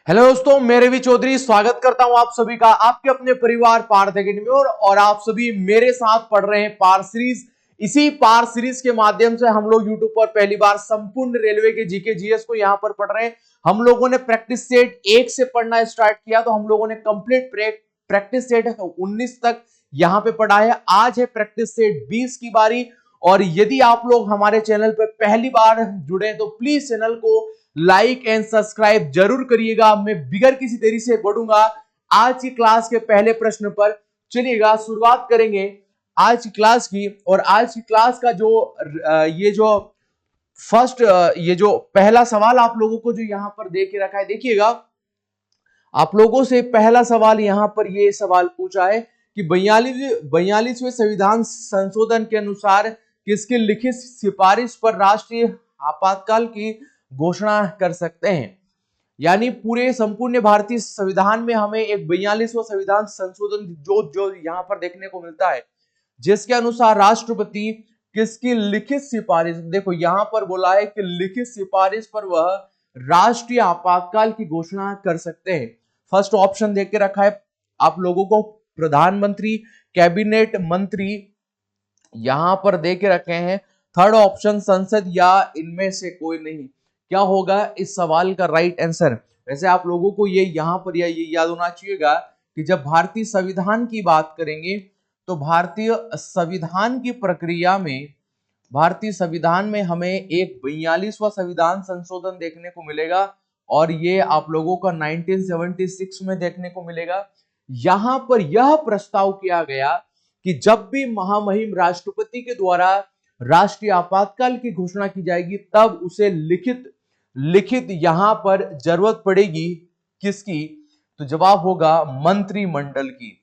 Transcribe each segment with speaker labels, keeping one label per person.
Speaker 1: Hello दोस्तों, मेरे भी चौधरी स्वागत करता हूं आप सभी का आपके अपने परिवार पार्थ अकेडमी में। और आप सभी मेरे साथ पढ़ रहे हैं पार सीरीज। इसी पार सीरीज के माध्यम से हम लोग यूट्यूब पर पहली बार संपूर्ण रेलवे के जीके जीएस को यहां पर पढ़ रहे हैं। हम लोगों ने प्रैक्टिस सेट 1 से पढ़ना स्टार्ट किया, तो हम लोगों ने कंप्लीट प्रैक्टिस सेट 19 तक यहां पे पढ़ा है। आज है प्रैक्टिस सेट 20 की बारी। और यदि आप लोग हमारे चैनल पर पहली बार जुड़े तो प्लीज चैनल को लाइक एंड सब्सक्राइब जरूर करिएगा। मैं बिगर किसी देरी से बढ़ूंगा आज की क्लास के पहले प्रश्न पर। चलिएगा शुरुआत करेंगे आज की क्लास की। और आज की क्लास का ये जो फर्स्ट ये जो पहला सवाल आप लोगों को जो यहां पर दे के रखा है, देखिएगा। आप लोगों से पहला सवाल यहां पर ये सवाल पूछा है कि 42वें संविधान संशोधन के अनुसार किसकी लिखित सिफारिश पर राष्ट्रीय आपातकाल की घोषणा कर सकते हैं। यानी पूरे संपूर्ण भारतीय संविधान में हमें एक 42वां संविधान संशोधन जो जो यहां पर देखने को मिलता है, जिसके अनुसार राष्ट्रपति किसकी लिखित सिफारिश, देखो यहां पर बोला है कि लिखित सिफारिश पर वह राष्ट्रीय आपातकाल की घोषणा कर सकते हैं। फर्स्ट ऑप्शन देख के रखा है आप लोगों को प्रधानमंत्री, कैबिनेट मंत्री यहां पर दे के रखे हैं। थर्ड ऑप्शन संसद या इनमें से कोई नहीं। क्या होगा इस सवाल का राइट आंसर? वैसे आप लोगों को ये यहां पर ये याद होना चाहिएगा कि जब भारतीय संविधान की बात करेंगे तो भारतीय संविधान की प्रक्रिया में, भारतीय संविधान में हमें एक 42वां संविधान संशोधन देखने को मिलेगा। और ये आप लोगों का 1976 में देखने को मिलेगा। यहां पर यह प्रस्ताव किया गया कि जब भी महामहिम राष्ट्रपति के द्वारा राष्ट्रीय आपातकाल की घोषणा की जाएगी तब उसे लिखित लिखित यहां पर जरूरत पड़ेगी किसकी? तो जवाब होगा मंत्रिमंडल की।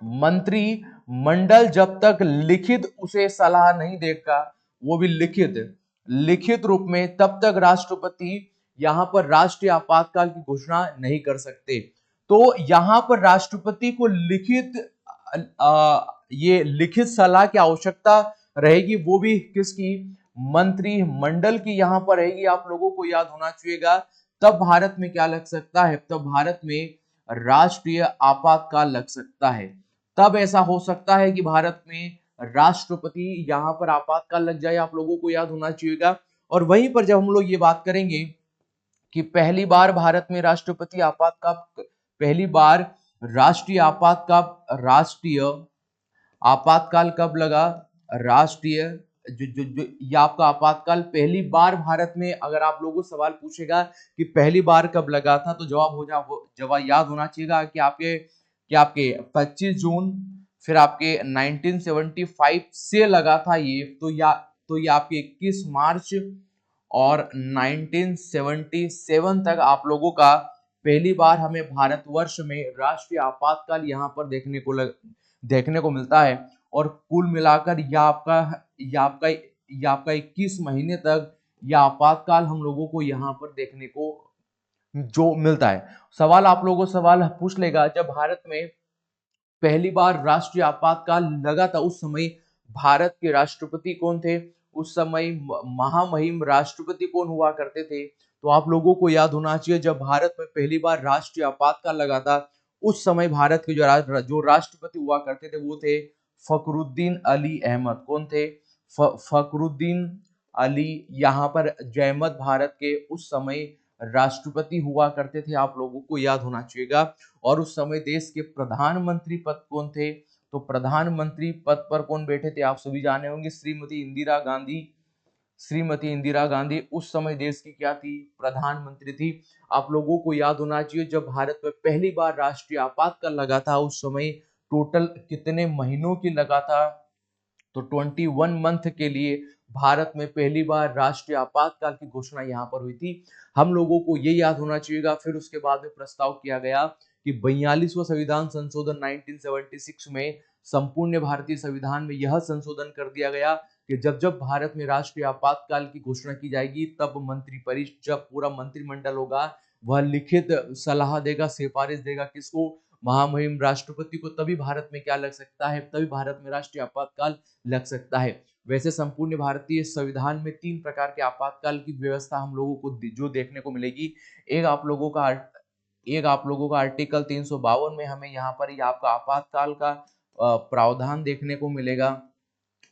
Speaker 1: मंत्रिमंडल जब तक लिखित उसे सलाह नहीं देगा, वो भी लिखित लिखित रूप में, तब तक राष्ट्रपति यहां पर राष्ट्रीय आपातकाल की घोषणा नहीं कर सकते। तो यहां पर राष्ट्रपति को ये लिखित सलाह की आवश्यकता रहेगी, वो भी किसकी? मंत्रिमंडल की यहां पर रहेगी। आप लोगों को याद होना चाहिएगा। तब भारत में क्या लग सकता है? तब भारत में राष्ट्रीय आपातकाल लग सकता है। तब ऐसा हो सकता है कि भारत में राष्ट्रपति यहां पर आपातकाल लग जाए, आप लोगों को याद होना चाहिएगा। और वहीं पर जब हम लोग ये बात करेंगे कि पहली बार भारत में राष्ट्रपति आपातकाल, पहली बार राष्ट्रीय आपातकाल कब लगा? राष्ट्रीय जो ये आपका आपातकाल पहली बार भारत में, अगर आप लोगों को सवाल पूछेगा कि पहली बार कब लगा था, तो जवाब याद होना चाहिए कि आपके 25 जून, फिर आपके 1975 से लगा था ये, तो ये आपके 21 मार्च और 1977 तक आप लोगों का पहली बार हमें भारतवर्ष में राष्ट्रीय आपातकाल यहां पर देखने को मिलता है। और कुल मिलाकर यह आपका 21 महीने तक यह आपातकाल हम लोगों को यहाँ पर देखने को जो मिलता है। सवाल आप लोगों को सवाल पूछ लेगा, जब भारत में पहली बार राष्ट्रीय आपातकाल लगा था उस समय भारत के राष्ट्रपति कौन थे? उस समय महामहिम राष्ट्रपति कौन हुआ करते थे? तो आप लोगों को याद होना चाहिए, जब भारत में पहली बार राष्ट्रीय आपातकाल लगा था उस समय भारत के जो राष्ट्रपति हुआ करते थे वो थे फखरुद्दीन अली अहमद। कौन थे? फखरुद्दीन अली यहाँ पर जहमत भारत के उस समय राष्ट्रपति हुआ करते थे, आप लोगों को याद होना चाहिएगा। और उस समय देश के प्रधानमंत्री पद कौन थे? तो प्रधानमंत्री पद पर कौन बैठे थे? आप सभी जाने होंगे, श्रीमती इंदिरा गांधी। श्रीमती इंदिरा गांधी उस समय देश की क्या थी? प्रधानमंत्री थी। आप लोगों को याद होना चाहिए, जब भारत में पहली बार राष्ट्रीय आपातकाल लगा था उस समय टोटल कितने महीनों की लगा था? तो 21 मंथ के लिए भारत में पहली बार राष्ट्रीय आपातकाल की घोषणा यहां पर हुई थी। हम लोगों को ये याद होना चाहिएगा। फिर उसके बाद में प्रस्ताव किया गया कि 42वां संविधान संशोधन 1976 में संपूर्ण भारतीय संविधान में यह संशोधन कर दिया गया कि जब जब भारत में राष्ट्रीय आपातकाल की घोषणा की जाएगी तब मंत्रिपरिषद, जब पूरा मंत्रिमंडल होगा, वह लिखित सलाह देगा, सिफारिश देगा किसको? महामहिम राष्ट्रपति को। तभी भारत में क्या लग सकता है? तभी भारत में राष्ट्रीय आपातकाल लग सकता है। वैसे संपूर्ण भारतीय संविधान में 3 प्रकार के आपातकाल की व्यवस्था हम लोगों को जो देखने को मिलेगी। एक आप लोगों का एक आप लोगों का आर्टिकल 352 में हमें यहाँ पर ये आपका आपातकाल का प्रावधान देखने को मिलेगा।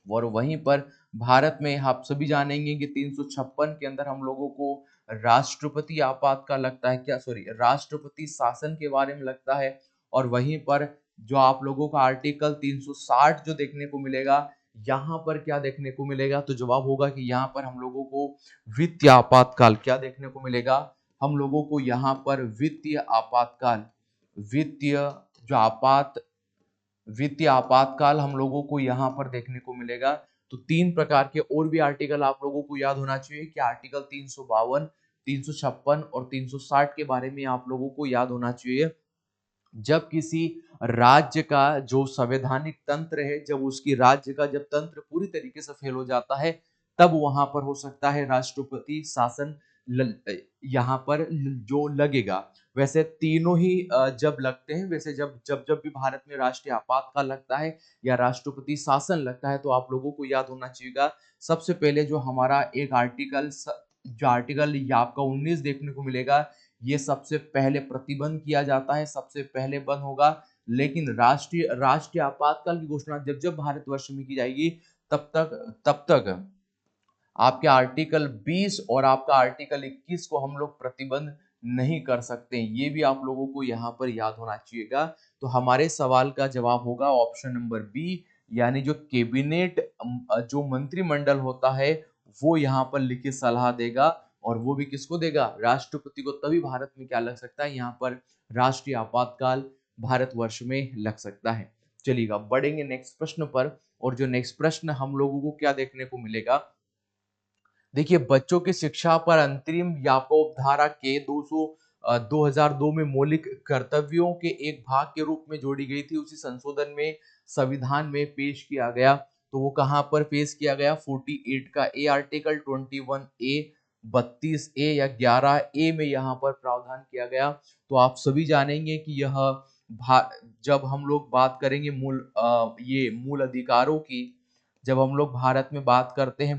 Speaker 1: और वहीं पर भारत में आप सभी जानेंगे कि 356 के अंदर हम लोगों को राष्ट्रपति आपातकाल लगता है, क्या सॉरी राष्ट्रपति शासन के बारे में लगता है। और वहीं पर जो आप लोगों का आर्टिकल 360 जो देखने को मिलेगा, यहाँ पर क्या देखने को मिलेगा, तो जवाब होगा कि यहाँ पर हम लोगों को वित्तीय आपातकाल क्या देखने को मिलेगा, हम लोगों को यहाँ पर वित्तीय आपातकाल, वित्तीय जो वित्तीय आपातकाल हम लोगों को यहाँ पर देखने को मिलेगा। तो तीन प्रकार के और भी आर्टिकल आप लोगों को याद होना चाहिए कि आर्टिकल 352, 356 और 360 के बारे में आप लोगों को याद होना चाहिए। जब किसी राज्य का जो संवैधानिक तंत्र है, जब उसकी राज्य का जब तंत्र पूरी तरीके से फेल हो जाता है, तब वहां पर हो सकता है राष्ट्रपति शासन यहाँ पर जो लगेगा। वैसे तीनों ही जब लगते हैं, वैसे जब जब जब भी भारत में राष्ट्रीय आपातकाल लगता है या राष्ट्रपति शासन लगता है, तो आप लोगों को याद होना चाहिए सबसे पहले जो हमारा एक आर्टिकल जो आर्टिकल आपका 19 देखने को मिलेगा, ये सबसे पहले प्रतिबंध किया जाता है, सबसे पहले बंद होगा। लेकिन राष्ट्रीय आपातकाल की घोषणा जब जब भारतवर्ष में की जाएगी, तब तक आपके आर्टिकल 20 और आपका आर्टिकल 21 को हम लोग प्रतिबंध नहीं कर सकते। ये भी आप लोगों को यहाँ पर याद होना चाहिएगा। तो हमारे सवाल का जवाब होगा ऑप्शन नंबर बी, यानी जो कैबिनेट जो मंत्रिमंडल होता है वो यहाँ पर लिखित सलाह देगा, और वो भी किसको देगा, राष्ट्रपति को। तभी भारत में क्या लग सकता है, यहाँ पर राष्ट्रीय आपातकाल भारतवर्ष में लग सकता है। चलिएगा बढ़ेंगे नेक्स्ट प्रश्न पर, और जो नेक्स्ट प्रश्न हम लोगों को क्या देखने को मिलेगा, देखिए बच्चों की शिक्षा पर अंतरिम याकोब धारा के 2002 में मौलिक कर्तव्यों के एक भाग के रूप में जोड़ी गई थी, उसी संशोधन में संविधान में पेश किया गया। तो वो कहां पर पेश किया गया, 48 का ए आर्टिकल, 21 ए, 32 ए या 11 ए में यहाँ पर प्रावधान किया गया। तो आप सभी जानेंगे कि यह जब हम लोग बात करेंगे ये मूल अधिकारों की, जब हम लोग भारत में बात करते हैं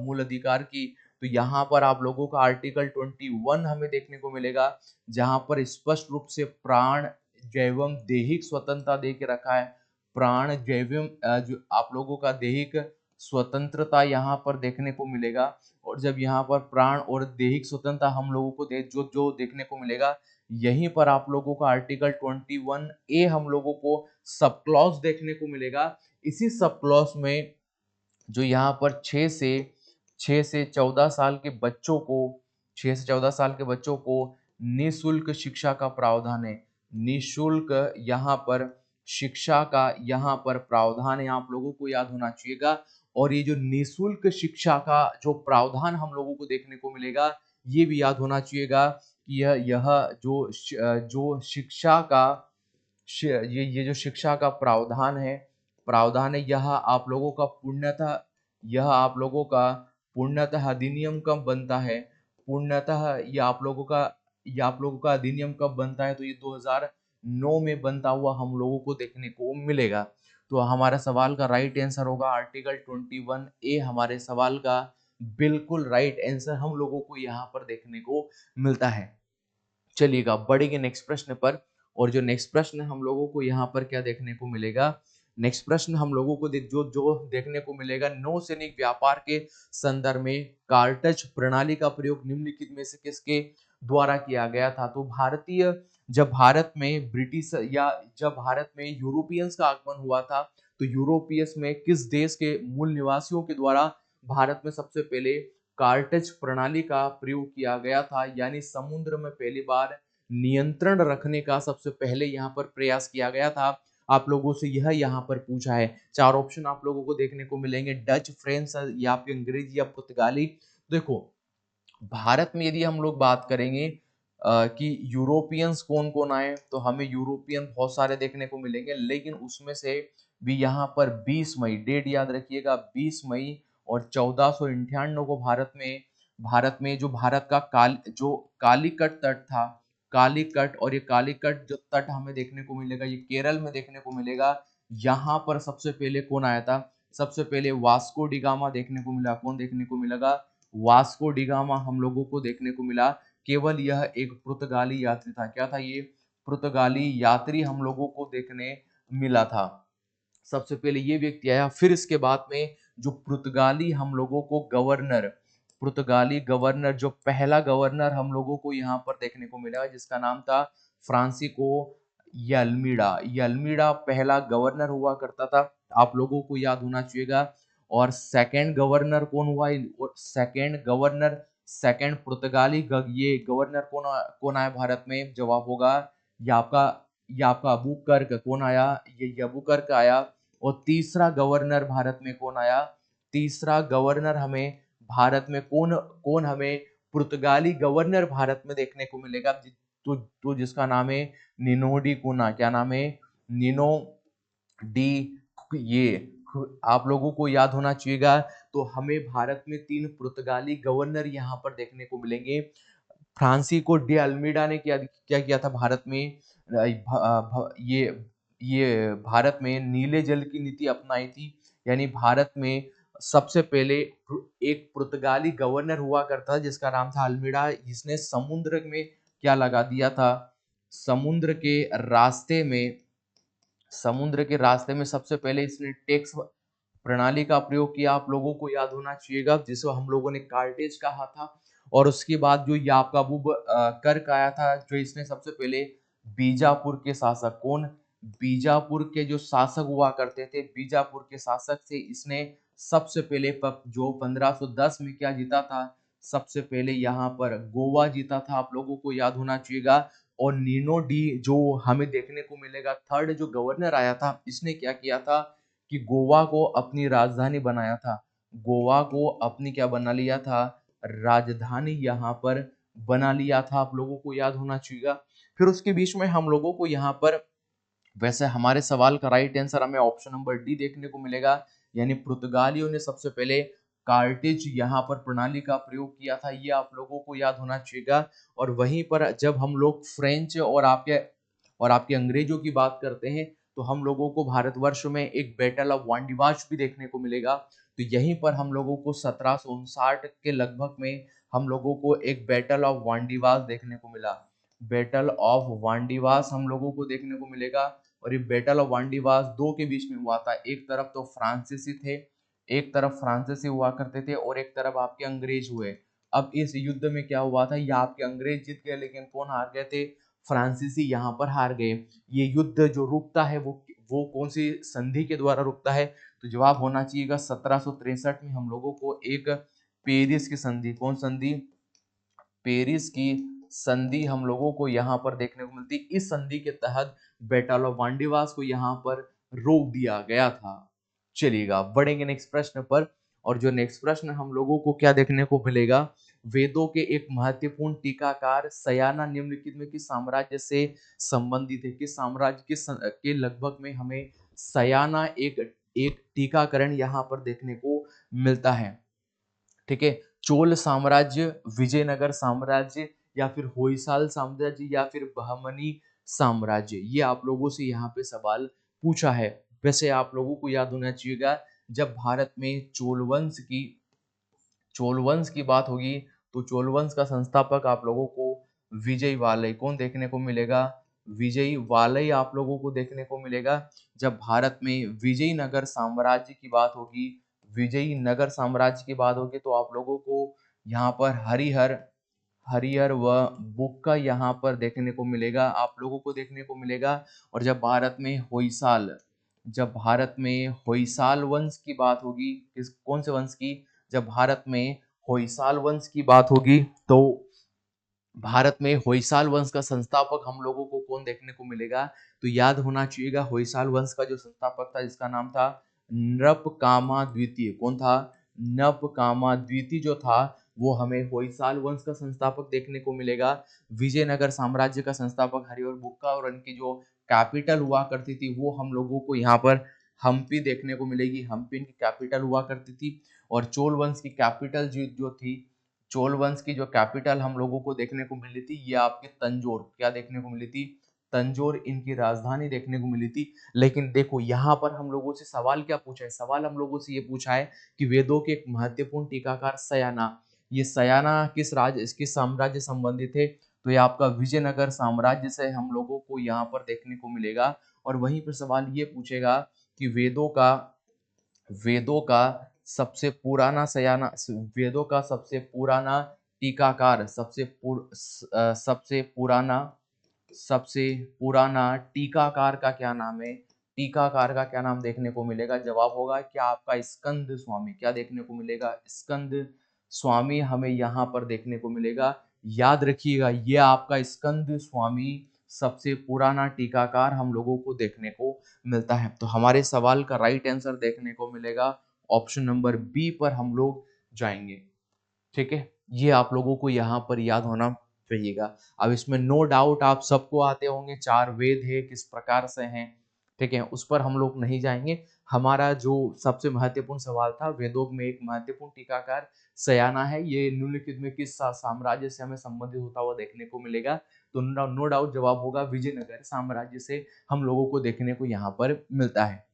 Speaker 1: मूल अधिकार की, तो यहाँ पर आप लोगों का आर्टिकल 21 हमें देखने को मिलेगा, जहां पर स्पष्ट रूप से प्राण जैवम दैहिक स्वतंत्रता दे के रखा है। प्राण जैवम जो आप लोगों का दैहिक स्वतंत्रता यहाँ पर देखने को मिलेगा। और जब यहाँ पर प्राण और दैहिक स्वतंत्रता हम लोगों को जो देखने को मिलेगा, यहीं पर आप लोगों का आर्टिकल 21 ए हम लोगों को सब क्लॉज देखने को मिलेगा। इसी सब क्लॉज में जो यहाँ पर 6 से 14 साल के बच्चों को 6 से 14 साल के बच्चों को निःशुल्क शिक्षा का प्रावधान है। निःशुल्क यहाँ पर शिक्षा का यहाँ पर प्रावधान है, आप लोगों को याद होना चाहिएगा। और ये जो निःशुल्क शिक्षा का जो प्रावधान हम लोगों को देखने को मिलेगा, ये भी याद होना चाहिएगा कि यह जो शिक्षा का ये जो शिक्षा का प्रावधान है, यह आप लोगों का पूर्णतः अधिनियम कब बनता है, पूर्णतः ये आप लोगों का अधिनियम कब बनता है, तो ये 2009 में बनता हुआ हम लोगों को देखने को मिलेगा। तो हमारा सवाल का राइट आंसर होगा आर्टिकल 21 ए, हमारे सवाल का बिल्कुल राइट आंसर हम लोगों को यहाँ पर देखने को मिलता है। चलिएगा बढ़ेंगे नेक्स्ट प्रश्न पर, और जो नेक्स्ट प्रश्न हम लोगों को यहाँ पर क्या देखने को मिलेगा, नेक्स्ट प्रश्न हम लोगों को जो देखने को मिलेगा, नौसैनिक व्यापार के संदर्भ में कार्टज प्रणाली का प्रयोग निम्नलिखित में से किसके द्वारा किया गया था। तो जब भारत में यूरोपियंस का आगमन हुआ था, तो यूरोपियंस में किस देश के मूल निवासियों के द्वारा भारत में सबसे पहले कार्टज प्रणाली का प्रयोग किया गया था, यानी समुद्र में पहली बार नियंत्रण रखने का सबसे पहले यहाँ पर प्रयास किया गया था। आप लोगों से यह यहाँ पर पूछा है, चार ऑप्शन आप लोगों को देखने को मिलेंगे, डच, फ्रेंच या फिर अंग्रेजी या पुर्तगाली। देखो भारत में यदि हम लोग बात करेंगे कि यूरोपियंस कौन कौन आए, तो हमें यूरोपियन बहुत सारे देखने को मिलेंगे, लेकिन उसमें से भी यहाँ पर 20 मई, डेट याद रखिएगा, 20 मई और 1498 को भारत में जो भारत का कालीकट तट था, कालीकट, और ये कालीकट जो तट हमें देखने को मिलेगा, ये केरल में देखने को मिलेगा। यहाँ पर सबसे पहले कौन आया था, सबसे पहले वास्को डी गामा देखने को मिला। कौन देखने को मिलेगा, वास्को डी गामा हम लोगों को देखने को मिला। केवल यह एक पुर्तगाली यात्री था। क्या था ये? पुर्तगाली यात्री हम लोगों को देखने मिला था। सबसे पहले ये व्यक्ति आया, फिर इसके बाद में जो पुर्तगाली हम लोगों को गवर्नर, पुर्तगाली गवर्नर, जो पहला गवर्नर हम लोगों को यहाँ पर देखने को मिला जिसका नाम था फ्रांसिस्को यलमीडा। यलमीडा पहला गवर्नर हुआ करता था, आप लोगों को याद होना चाहिएगा। और सेकंड गवर्नर कौन हुआ? और सेकंड गवर्नर, सेकंड पुर्तगाली ये गवर्नर कौन आया भारत में? जवाब होगा ये आपका अबुकर्क। कौन आया? ये अबुकर्क आया। और तीसरा गवर्नर भारत में कौन आया? तीसरा गवर्नर हमें भारत में कौन हमें पुर्तगाली गवर्नर भारत में देखने को मिलेगा? तो जिसका नाम है निनो डी कुना। क्या नाम है? निनो डी। ये आप लोगों को याद होना चाहिएगा। तो हमें भारत में 3 पुर्तगाली गवर्नर यहाँ पर देखने को मिलेंगे। फ्रांसिस्को डी अल्मीडा ने क्या किया था भारत में? ये भारत में नीले जल की नीति अपनाई थी। यानी भारत में सबसे पहले एक पुर्तगाली गवर्नर हुआ करता था जिसका नाम था अल्मीडा, जिसने समुद्र में क्या लगा दिया था? समुद्र के रास्ते में सबसे पहले इसने टैक्स प्रणाली का प्रयोग किया। आप लोगों को याद होना चाहिएगा, जिसे हम लोगों ने कार्टेज कहा था। और उसके बाद जो याकूब कर्क आया था, जो इसने सबसे पहले बीजापुर के शासक, कौन? बीजापुर के जो शासक हुआ करते थे, बीजापुर के शासक से इसने सबसे पहले जो 1510 में क्या जीता था? सबसे पहले यहाँ पर गोवा जीता था। आप लोगों को याद होना चाहिएगा। और नीनो डी जो हमें देखने को मिलेगा, थर्ड जो गवर्नर आया था, इसने क्या किया था कि गोवा को अपनी राजधानी बनाया था। गोवा को अपनी क्या बना लिया था? राजधानी यहाँ पर बना लिया था। आप लोगों को याद होना चाहिए। फिर उसके बीच में हम लोगों को यहाँ पर, वैसे हमारे सवाल का राइट आंसर हमें ऑप्शन नंबर डी देखने को मिलेगा। यानी पुर्तगालियों ने सबसे पहले कार्टेज यहाँ पर प्रणाली का प्रयोग किया था, ये आप लोगों को याद होना चाहिए। और वहीं पर जब हम लोग फ्रेंच और आपके अंग्रेजों की बात करते हैं, तो हम लोगों को भारतवर्ष में एक बैटल ऑफ वांडीवाश भी देखने को मिलेगा। तो यहीं पर हम लोगों को 1759 के लगभग में हम लोगों को एक बैटल ऑफ वांडीवास देखने को मिला। बैटल ऑफ वांडीवास हम लोगों को देखने को मिलेगा। और ये बैटल ऑफ वांडीवास दो के बीच में हुआ था। एक तरफ तो फ्रांसीसी थे, एक तरफ फ्रांसीसी हुआ करते थे, और एक तरफ आपके अंग्रेज हुए। अब इस युद्ध में क्या हुआ था? ये आपके अंग्रेज जीत गए, लेकिन कौन हार गए थे? फ्रांसीसी यहाँ पर हार गए। ये युद्ध जो रुकता है वो कौन सी संधि के द्वारा रुकता है? तो जवाब होना चाहिएगा 1763 में हम लोगों को एक पेरिस की संधि, कौन संधि? पेरिस की संधि हम लोगों को यहाँ पर देखने को मिलती। इस संधि के तहत बैटल ऑफ वांडीवास को यहाँ पर रोक दिया गया था। चलिएगा बढ़ेंगे नेक्स्ट प्रश्न पर। और जो नेक्स्ट प्रश्न हम लोगों को क्या देखने को मिलेगा? वेदों के एक महत्वपूर्ण टीकाकार सयाना निम्नलिखित में किस साम्राज्य से संबंधित है? किस साम्राज्य के लगभग में हमें सयाना एक टीकाकरण यहाँ पर देखने को मिलता है? ठीक है, चोल साम्राज्य, विजयनगर साम्राज्य, या फिर होयसाल साम्राज्य, या फिर बहमनी साम्राज्य। ये आप लोगों से यहाँ पे सवाल पूछा है। वैसे आप लोगों को याद होना चाहिएगा, जब भारत में चोल वंश की बात होगी, तो चोल वंश का संस्थापक आप लोगों को विजय वालय कौन देखने को मिलेगा? विजय वालय आप लोगों को देखने को मिलेगा। जब भारत में विजयनगर साम्राज्य की बात होगी, विजयनगर साम्राज्य की बात होगी, तो आप लोगों को यहाँ पर हरिहर व बुक्का यहाँ पर देखने को मिलेगा, आप लोगों को देखने को मिलेगा। और जब भारत में होयसाल वंश की बात होगी, कौन से वंश की? जब भारत में होयसाल वंश की बात होगी, तो भारत में होयसाल वंश का संस्थापक हम लोगों को कौन देखने को मिलेगा? तो याद होना चाहिएगा, होयसाल वंश का जो संस्थापक था, जिसका नाम था नपकामा द्वितीय। कौन था? नपकामा द्वितीय जो था, वो हमें होयसाल वंश का संस्थापक देखने को मिलेगा। विजयनगर साम्राज्य का संस्थापक हरिहर बुक्का, और उनकी जो कैपिटल हुआ करती थी, वो हम लोगों को यहाँ पर हम्पी देखने को मिलेगी। हम्पी की कैपिटल हुआ करती थी। और चोल वंश की कैपिटल जो थी, चोल वंश की जो कैपिटल हम लोगों को देखने को मिली थी, ये आपके तंजोर, क्या देखने को मिली थी? तंजोर इनकी राजधानी देखने को मिली थी। लेकिन देखो यहाँ पर हम लोगों से सवाल क्या पूछा है? सवाल हम लोगों से ये पूछा है कि वेदों के एक महत्वपूर्ण टीकाकार सयाना, ये सयाना किस साम्राज्य संबंधित है, तो ये आपका विजयनगर साम्राज्य से हम लोगों को यहाँ पर देखने को मिलेगा। और वहीं पर सवाल ये पूछेगा कि वेदों का सबसे पुराना सयाना वेदों का सबसे पुराना टीकाकार सबसे पुराना टीकाकार का क्या नाम है? टीकाकार का क्या नाम देखने को मिलेगा? जवाब होगा क्या आपका स्कंद स्वामी। क्या देखने को मिलेगा? स्कंद स्वामी हमें यहाँ पर देखने को मिलेगा। याद रखिएगा, ये आपका स्कंद स्वामी सबसे पुराना टीकाकार हम लोगों को देखने को मिलता है। तो हमारे सवाल का राइट आंसर देखने को मिलेगा ऑप्शन नंबर बी पर हम लोग जाएंगे। ठीक है, ये आप लोगों को यहाँ पर याद होना चाहिएगा। अब इसमें नो डाउट आप सबको आते होंगे, 4 वेद है किस प्रकार से हैं, ठीक है, उस पर हम लोग नहीं जाएंगे। हमारा जो सबसे महत्वपूर्ण सवाल था, वेदों में एक महत्वपूर्ण टीकाकार सयाना है, ये निम्नलिखित में किस साम्राज्य से हमें संबंधित होता हुआ देखने को मिलेगा? तो नो डाउट जवाब होगा विजयनगर साम्राज्य से हम लोगों को देखने को यहाँ पर मिलता है।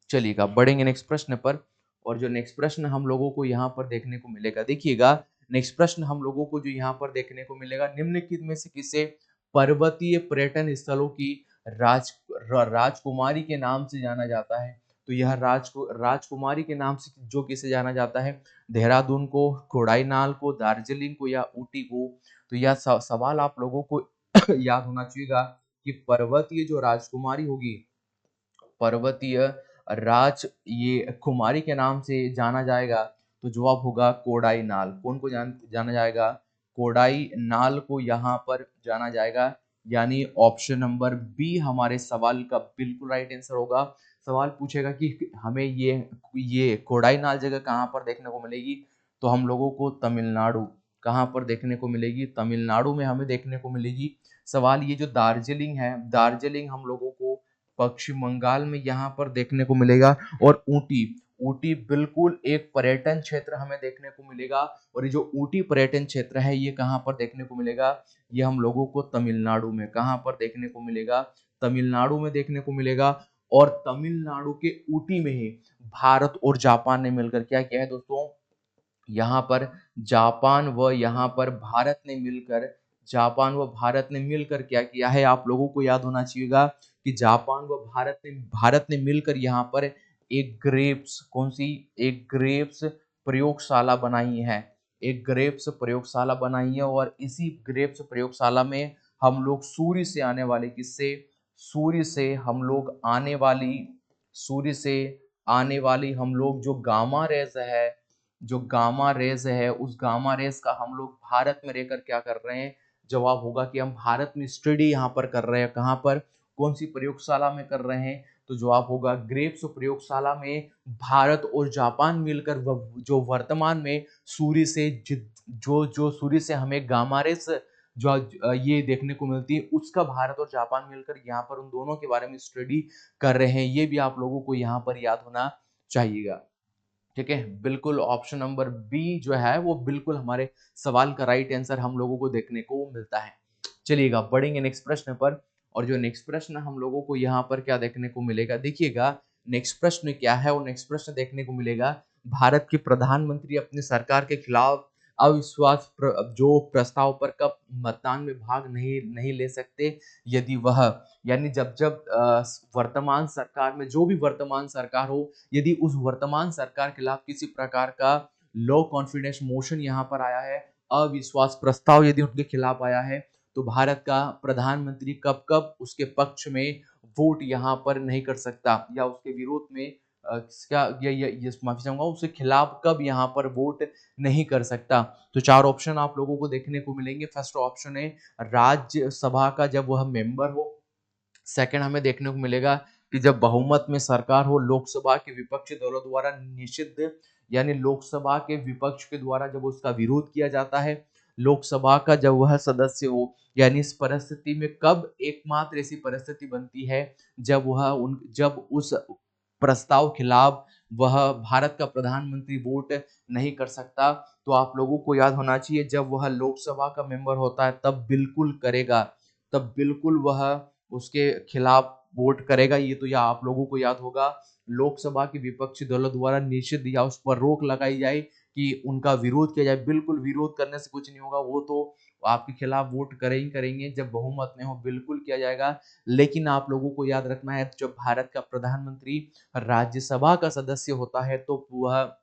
Speaker 1: चलिएगा बढ़ेंगे नेक्स्ट प्रश्न पर। और जो नेक्स्ट प्रश्न हम लोगों को यहाँ पर देखने को मिलेगा, देखिएगा नेक्स्ट प्रश्न हम लोगों को जो यहाँ पर देखने को मिलेगा, निम्नलिखित में से किसे पर्वतीय पर्यटन स्थलों की राजकुमारी के नाम से जाना जाता है? तो यह राजकुमारी के नाम से जो किसे जाना जाता है? देहरादून को, कोडाईनाल को, दार्जिलिंग को या ऊटी को? तो यह सवाल आप लोगों को याद होना चाहिएगा कि पर्वतीय जो राजकुमारी होगी, पर्वतीय ये कुमारी के नाम से जाना जाएगा, तो जवाब होगा कोडाईनाल। कौन को जाना जाएगा? कोडाईनाल को यहाँ पर जाना जाएगा, यानी ऑप्शन नंबर बी हमारे सवाल का बिल्कुल राइट आंसर होगा। सवाल पूछेगा कि हमें ये कोडाईनाल जगह कहाँ पर देखने को मिलेगी, तो हम लोगों को तमिलनाडु, कहाँ पर देखने को मिलेगी? तमिलनाडु में हमें देखने को मिलेगी। सवाल ये जो दार्जिलिंग है, दार्जिलिंग हम लोगों को पश्चिम बंगाल में यहाँ पर देखने को मिलेगा। और ऊटी बिल्कुल एक पर्यटन क्षेत्र हमें देखने को मिलेगा। और ये जो ऊटी पर्यटन क्षेत्र है, ये कहाँ पर देखने को मिलेगा? ये हम लोगों को तमिलनाडु में, कहाँ पर देखने को मिलेगा? तमिलनाडु में देखने को मिलेगा। और तमिलनाडु के ऊटी में ही भारत और जापान ने मिलकर क्या किया है दोस्तों? यहाँ पर जापान व यहाँ पर भारत ने मिलकर क्या किया है? आप लोगों को याद होना चाहिएगा कि जापान व भारत ने मिलकर यहाँ पर एक ग्रेप्स प्रयोगशाला बनाई है। एक ग्रेप्स प्रयोगशाला बनाई है। और इसी ग्रेप्स प्रयोगशाला में हम लोग सूर्य से आने वाली हम लोग जो गामा रेज है, उस गामा रेज का हम लोग भारत में रहकर क्या कर रहे हैं? जवाब होगा कि हम भारत में स्टडी यहाँ पर कर रहे हैं। कहाँ पर? कौन सी प्रयोगशाला में कर रहे हैं? तो जवाब होगा ग्रेप्स प्रयोगशाला में भारत और जापान मिलकर जो वर्तमान में सूर्य से हमें गामा रेज जो ये देखने को मिलती है, उसका भारत और जापान मिलकर यहाँ पर उन दोनों के बारे में स्टडी कर रहे हैं। ये भी आप लोगों को यहाँ पर याद होना चाहिएगा। ठीक है, बिल्कुल ऑप्शन नंबर बी जो है वो बिल्कुल हमारे सवाल का राइट आंसर हम लोगों को देखने को मिलता है। चलिएगा बढ़ेंगे नेक्स्ट प्रश्न पर। और जो नेक्स्ट प्रश्न हम लोगों को यहाँ पर क्या देखने को मिलेगा, देखिएगा नेक्स्ट प्रश्न क्या है। और नेक्स्ट प्रश्न देखने को मिलेगा, भारत के प्रधानमंत्री अपने सरकार के खिलाफ अविश्वास जो प्रस्ताव पर कब मतदान में भाग नहीं ले सकते? यदि वह, यानी जब वर्तमान सरकार में जो भी वर्तमान सरकार हो, यदि उस वर्तमान सरकार के खिलाफ किसी प्रकार का लो कॉन्फिडेंस मोशन यहाँ पर आया है, अविश्वास प्रस्ताव यदि उनके खिलाफ आया है, तो भारत का प्रधानमंत्री कब कब उसके पक्ष में वोट यहाँ पर नहीं कर सकता, या उसके विरोध में माफी चाहूंगा, उसके खिलाफ कब यहाँ पर वोट नहीं कर सकता? तो 4 ऑप्शन आप लोगों को देखने को मिलेंगे। फर्स्ट ऑप्शन है राज्यसभा का जब वह मेंबर हो। सेकंड हमें देखने को मिलेगा कि जब बहुमत में सरकार हो, लोकसभा के विपक्षी दलों द्वारा निषिद्ध, यानी लोकसभा के विपक्ष के द्वारा जब उसका विरोध किया जाता है। लोकसभा का जब वह सदस्य हो, यानी इस परिस्थिति में कब एकमात्र ऐसी परिस्थिति बनती है जब उस प्रस्ताव खिलाफ वह भारत का प्रधानमंत्री वोट नहीं कर सकता? तो आप लोगों को याद होना चाहिए, जब वह लोकसभा का मेंबर होता है तब बिल्कुल करेगा, तब बिल्कुल वह उसके खिलाफ वोट करेगा। ये तो आप लोगों को याद होगा, लोकसभा के विपक्षी दलों द्वारा निषिद्ध या उस पर रोक लगाई जाए कि उनका विरोध किया जाए, बिल्कुल विरोध करने से कुछ नहीं होगा, वो तो आपके खिलाफ वोट करेंगे जब बहुमत में हो, बिल्कुल किया जाएगा। लेकिन आप लोगों को याद रखना है, जब भारत का प्रधानमंत्री राज्यसभा का सदस्य होता है तो वह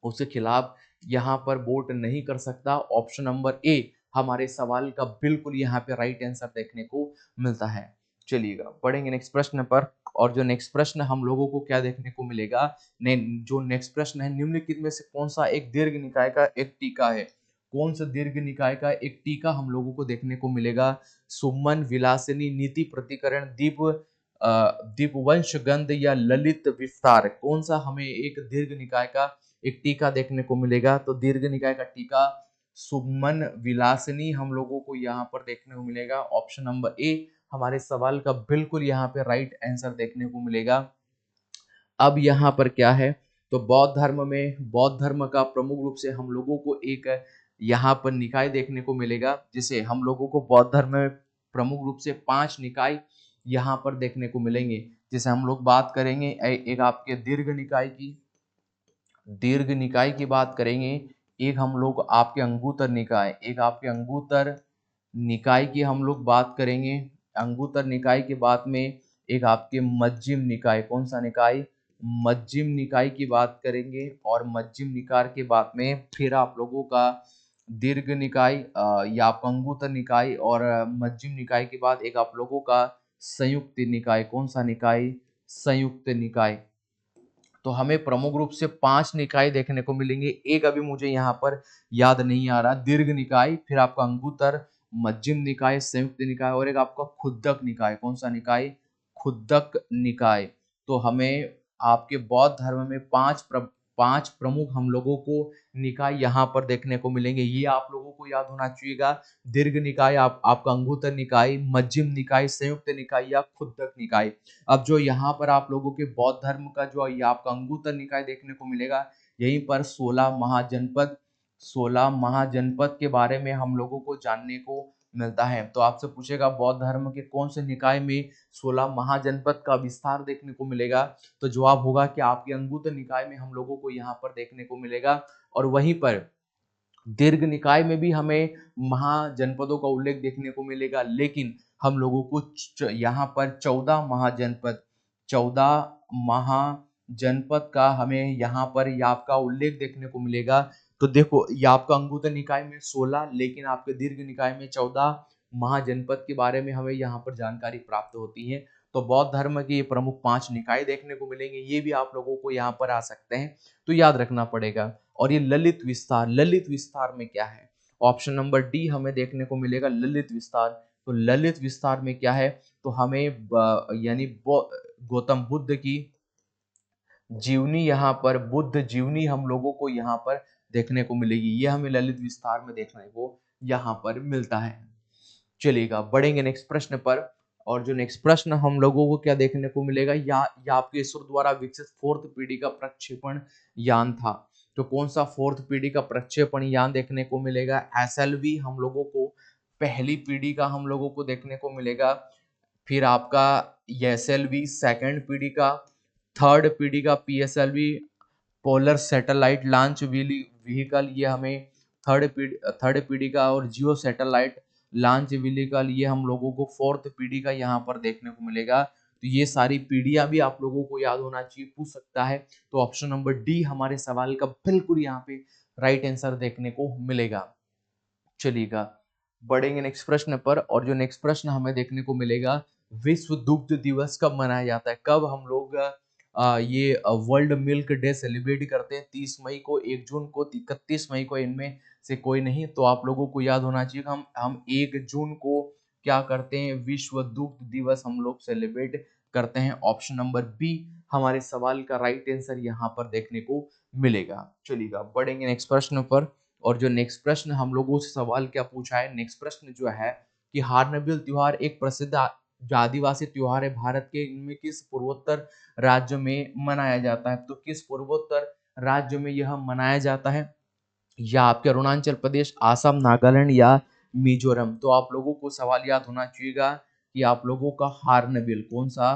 Speaker 1: उसके खिलाफ यहाँ पर वोट नहीं कर सकता। ऑप्शन नंबर ए हमारे सवाल का बिल्कुल यहाँ पे राइट आंसर देखने को मिलता है। चलिएगा पढ़ेंगे नेक्स्ट प्रश्न पर, और जो नेक्स्ट प्रश्न हम लोगों को क्या देखने को मिलेगा, जो नेक्स्ट प्रश्न है, निम्नलिखित में से कौन सा एक दीर्घ निकाय का एक टीका है, कौन सा दीर्घ निकाय का एक टीका हम लोगों को देखने को मिलेगा। सुमन विलासिनी नीति प्रतिकरण दीपवंश गंध या ललित विस्तार, कौन सा हमें एक दीर्घ निकाय का एक टीका देखने को मिलेगा। तो दीर्घ निकाय का टीका सुमन विलासिनी हम लोगों को यहाँ पर देखने को मिलेगा। ऑप्शन नंबर ए हमारे सवाल का बिल्कुल यहाँ पे राइट आंसर देखने को मिलेगा। अब यहाँ पर क्या है, तो बौद्ध धर्म में, बौद्ध धर्म का प्रमुख रूप से हम लोगों को एक यहाँ पर निकाय देखने को मिलेगा, जिसे हम लोगों को बौद्ध धर्म में प्रमुख रूप से 5 निकाय यहाँ पर देखने को मिलेंगे। जैसे हम लोग बात करेंगे एक आपके दीर्घ निकाय की बात करेंगे, एक हम लोग आपके अंगुत्तर निकाय, एक आपके अंगुत्तर निकाय की हम लोग बात करेंगे। अंगुत्तर निकाय के बाद में एक आपके मध्यम निकाय, कौन सा निकाय, मध्यम निकाय की बात करेंगे। और मध्यम निकाय के बाद में फिर आप लोगों का दीर्घ निकाय या आपका अंगुत्तर निकाय, और मध्यम निकाय के बाद एक आप लोगों का संयुक्त निकाय, कौन सा निकाय, संयुक्त निकाय। तो हमें प्रमुख रूप से 5 निकाय देखने को मिलेंगे। एक अभी मुझे यहाँ पर याद नहीं आ रहा, दीर्घ निकाय, फिर आपका अंगुत्तर, मध्यम निकाय, संयुक्त निकाय, और एक आपका खुद्दक निकाय, कौन सा निकाय, खुद्दक निकाय। तो हमें आपके बौद्ध धर्म में 5 प्रमुख हम लोगों को निकाय यहाँ पर देखने को मिलेंगे। ये आप लोगों को याद होना चाहिएगा, दीर्घ निकाय, आपका अंगुत्तर निकाय, मध्यम निकाय, संयुक्त निकाय या खुद्दक निकाय। अब जो यहाँ पर आप लोगों के बौद्ध धर्म का जो ये आपका अंगुत्तर निकाय देखने को मिलेगा, यहीं पर 16 महाजनपद के बारे में हम लोगों को जानने को मिलता है। तो आपसे पूछेगा बौद्ध धर्म के कौन से निकाय में 16 महाजनपद का विस्तार देखने को मिलेगा, तो जवाब होगा कि आपके अंगुत्तर निकाय में हम लोगों को यहाँ पर देखने को मिलेगा। और वहीं पर दीर्घ निकाय में भी हमें महाजनपदों का उल्लेख देखने को मिलेगा, लेकिन हम लोगों को यहाँ पर 14 महाजनपद का हमें यहाँ पर आपका उल्लेख देखने को मिलेगा। तो देखो ये आपका अंगुत्तर निकाय में 16, लेकिन आपके दीर्घ निकाय में 14 महाजनपद के बारे में हमें यहाँ पर जानकारी प्राप्त होती है। तो बौद्ध धर्म के ये प्रमुख 5 निकाय देखने को मिलेंगे, ये भी आप लोगों को यहाँ पर आ सकते हैं, तो याद रखना पड़ेगा। और ये ललित विस्तार में क्या है, ऑप्शन नंबर डी हमें देखने को मिलेगा ललित विस्तार। तो ललित विस्तार में क्या है, तो हमें यानी गौतम बुद्ध की जीवनी, यहाँ पर बुद्ध जीवनी हम लोगों को यहाँ पर देखने को मिलेगी, ये हमें ललित विस्तार में देखने को यहाँ पर मिलता है। चलिएगा बढ़ेंगे नेक्स्ट प्रश्न पर, और जो नेक्स्ट प्रश्न हम लोगों को क्या देखने को मिलेगा, या आपके इसरो द्वारा विकसित 4th पीढ़ी का प्रक्षेपण यान था। तो कौन सा 4th पीढ़ी का प्रक्षेपण यान देखने को मिलेगा, SLV हम लोगों को पहली पीढ़ी का हम लोगों को देखने को मिलेगा, फिर आपका SLV सेकंड पीढ़ी का, थर्ड पीढ़ी का PSLV polar satellite launch vehicle, ये हमें थर्ड पीढ़ी का, और जियो सैटेलाइट लॉन्च व्हीकल, ये हम लोगों को 4th पीढ़ी का यहाँ पर देखने को मिलेगा। तो ये सारी पीढ़ियां भी आप लोगों को याद होना चाहिए, पूछ सकता है। तो ऑप्शन नंबर डी हमारे सवाल का बिल्कुल यहाँ पे राइट आंसर देखने को मिलेगा। चलिएगा बढ़ेंगे नेक्स्ट प्रश्न पर, और जो नेक्स्ट प्रश्न हमें देखने को मिलेगा, विश्व दुग्ध दिवस कब मनाया जाता है, कब हम लोग ये वर्ल्ड मिल्क डे सेलिब्रेट करते हैं, 30 मई को, 1 जून को, 31 मई को, इनमें से कोई नहीं। तो आप लोगों को याद होना चाहिए हम 1 जून को क्या करते हैं, विश्व दुग्ध दिवस हम लोग सेलिब्रेट करते हैं। ऑप्शन नंबर बी हमारे सवाल का राइट आंसर यहाँ पर देखने को मिलेगा। चलिएगा बढ़ेंगे नेक्स्ट प्रश्न पर, और जो नेक्स्ट प्रश्न हम लोगों से सवाल क्या पूछा है, नेक्स्ट प्रश्न जो है कि हार्नबिल त्योहार एक प्रसिद्ध आदिवासी त्योहार है भारत के, इनमें किस पूर्वोत्तर राज्य में मनाया जाता है। तो किस पूर्वोत्तर राज्य में यह मनाया जाता है, या आपके अरुणाचल प्रदेश, आसाम, नागालैंड या मिजोरम। तो आप लोगों को सवाल याद होना चाहिएगा कि आप लोगों का हार्नबिल, कौन सा,